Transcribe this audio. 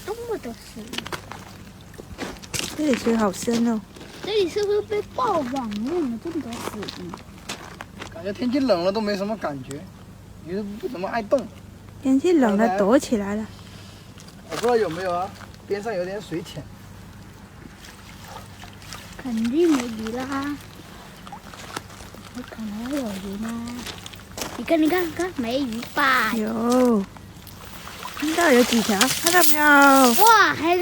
这么多水，这里水好深哦。这里是不是被暴网弄了这么多水？感觉天气冷了都没什么感觉，你是不怎么爱动。天气冷了，躲起来了。我不知道有没有啊，边上有点水浅。肯定没鱼啦，不可能有鱼吗？你看，没鱼吧？有，看到有几条，看到没有？哇，还有。